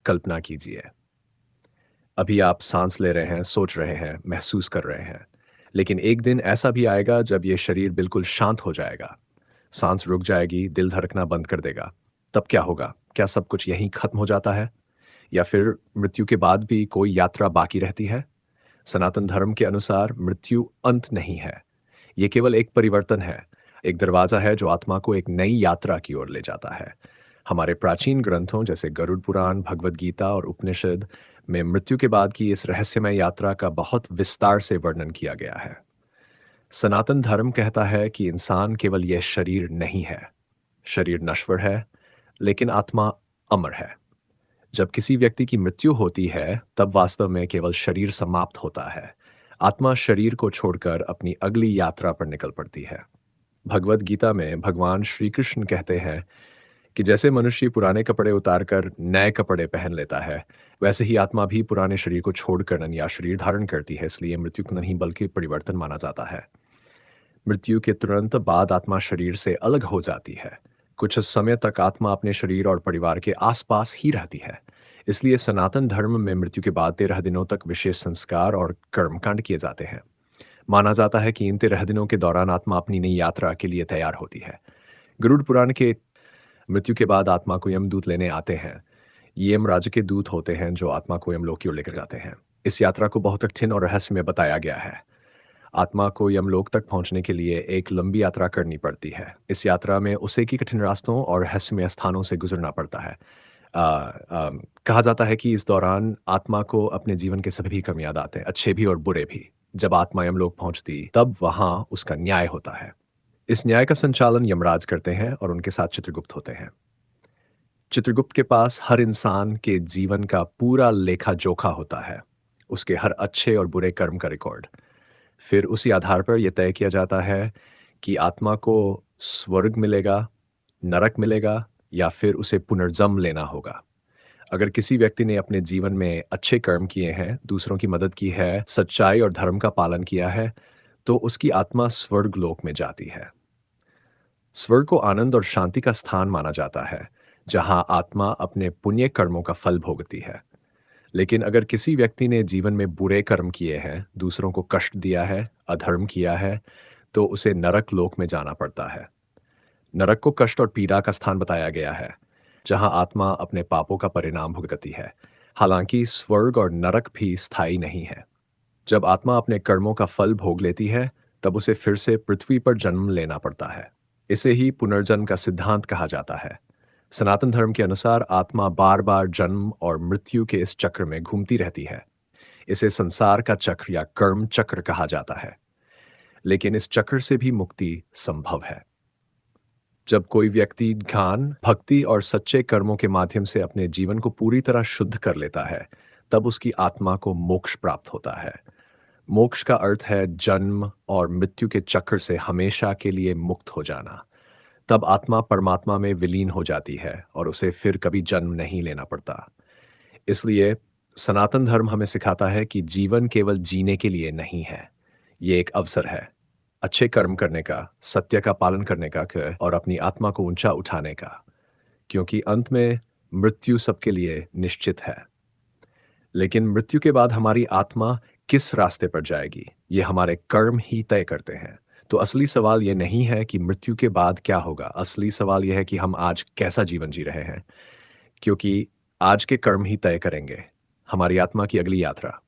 कल्पना कीजिए, अभी आप सांस ले रहे हैं, सोच रहे हैं, महसूस कर रहे हैं। लेकिन एक दिन ऐसा भी आएगा जब ये शरीर बिल्कुल शांत हो जाएगा। सांस रुक जाएगी, दिल धड़कना बंद कर देगा। तब क्या होगा? क्या सब कुछ यहीं खत्म हो जाता है? या फिर मृत्यु के बाद भी कोई यात्रा बाकी रहती है? सनातन धर्म के अनुसार मृत्यु अंत नहीं है। ये केवल एक परिवर्तन है, एक दरवाजा है जो आत्मा को एक नई यात्रा की ओर ले जाता है। हमारे प्राचीन ग्रंथों जैसे गरुड़ पुराण, भगवद गीता और उपनिषद में मृत्यु के बाद की इस रहस्यमय यात्रा का बहुत विस्तार से वर्णन किया गया है। सनातन धर्म कहता है कि इंसान केवल यह शरीर नहीं है। शरीर नश्वर है, लेकिन आत्मा अमर है। जब किसी व्यक्ति की मृत्यु होती है, तब वास्तव में केवल शरीर समाप्त होता है। आत्मा शरीर को छोड़कर अपनी अगली यात्रा पर निकल पड़ती है। भगवद गीता में भगवान श्री कृष्ण कहते हैं कि जैसे मनुष्य पुराने कपड़े उतारकर नए कपड़े पहन लेता है, वैसे ही आत्मा भी पुराने शरीर को छोड़कर नया शरीर धारण करती है। इसलिए मृत्यु को नहीं बल्कि परिवर्तन माना जाता है। मृत्यु के तुरंत बाद आत्मा शरीर से अलग हो जाती है। कुछ समय तक आत्मा अपने शरीर और परिवार के आसपास ही रहती है। इसलिए सनातन धर्म में मृत्यु के बाद 13 दिनों तक विशेष संस्कार और कर्मकांड किए जाते हैं। माना जाता है कि इन 13 दिनों के दौरान आत्मा अपनी नई यात्रा के लिए तैयार होती है। गरुड़ पुराण के मृत्यु के बाद आत्मा को यमदूत लेने आते हैं। ये यमराज के दूत होते हैं जो आत्मा को यमलोक की ओर लेकर जाते हैं। इस यात्रा को बहुत कठिन और रहस्यमय बताया गया है। आत्मा को यमलोक तक पहुंचने के लिए एक लंबी यात्रा करनी पड़ती है। इस यात्रा में उसे की कठिन रास्तों और रहस्यमय स्थानों से गुजरना पड़ता है। कहा जाता है कि इस दौरान आत्मा को अपने जीवन के सभी कर्म याद आते हैं, अच्छे भी और बुरे भी। जब आत्मा यमलोक पहुंचती, तब वहां उसका न्याय होता है। इस न्याय का संचालन यमराज करते हैं और उनके साथ चित्रगुप्त होते हैं। चित्रगुप्त के पास हर इंसान के जीवन का पूरा लेखा जोखा होता है, उसके हर अच्छे और बुरे कर्म का रिकॉर्ड। फिर उसी आधार पर यह तय किया जाता है कि आत्मा को स्वर्ग मिलेगा, नरक मिलेगा या फिर उसे पुनर्जन्म लेना होगा। अगर किसी व्यक्ति ने अपने जीवन में अच्छे कर्म किए हैं, दूसरों की मदद की है, सच्चाई और धर्म का पालन किया है, तो उसकी आत्मा स्वर्ग लोक में जाती है। स्वर्ग को आनंद और शांति का स्थान माना जाता है, जहां आत्मा अपने पुण्य कर्मों का फल भोगती है। लेकिन अगर किसी व्यक्ति ने जीवन में बुरे कर्म किए हैं, दूसरों को कष्ट दिया है, अधर्म किया है, तो उसे नरक लोक में जाना पड़ता है। नरक को कष्ट और पीड़ा का स्थान बताया गया है, जहां आत्मा अपने पापों का परिणाम भुगतती है। हालांकि स्वर्ग और नरक भी स्थायी नहीं है। जब आत्मा अपने कर्मों का फल भोग लेती है, तब उसे फिर से पृथ्वी पर जन्म लेना पड़ता है। इसे ही पुनर्जन्म का सिद्धांत कहा जाता है। सनातन धर्म के अनुसार आत्मा बार बार जन्म और मृत्यु के इस चक्र में घूमती रहती है। इसे संसार का चक्र या कर्म चक्र कहा जाता है। लेकिन इस चक्र से भी मुक्ति संभव है। जब कोई व्यक्ति ज्ञान, भक्ति और सच्चे कर्मों के माध्यम से अपने जीवन को पूरी तरह शुद्ध कर लेता है, तब उसकी आत्मा को मोक्ष प्राप्त होता है। मोक्ष का अर्थ है जन्म और मृत्यु के चक्र से हमेशा के लिए मुक्त हो जाना। तब आत्मा परमात्मा में विलीन हो जाती है और उसे फिर कभी जन्म नहीं लेना पड़ता। इसलिए सनातन धर्म हमें सिखाता है कि जीवन केवल जीने के लिए नहीं है, ये एक अवसर है अच्छे कर्म करने का, सत्य का पालन करने का और अपनी आत्मा को ऊंचा उठाने का, क्योंकि अंत में मृत्यु सबके लिए निश्चित है। लेकिन मृत्यु के बाद हमारी आत्मा किस रास्ते पर जाएगी, ये हमारे कर्म ही तय करते हैं। तो असली सवाल ये नहीं है कि मृत्यु के बाद क्या होगा, असली सवाल यह है कि हम आज कैसा जीवन जी रहे हैं, क्योंकि आज के कर्म ही तय करेंगे हमारी आत्मा की अगली यात्रा।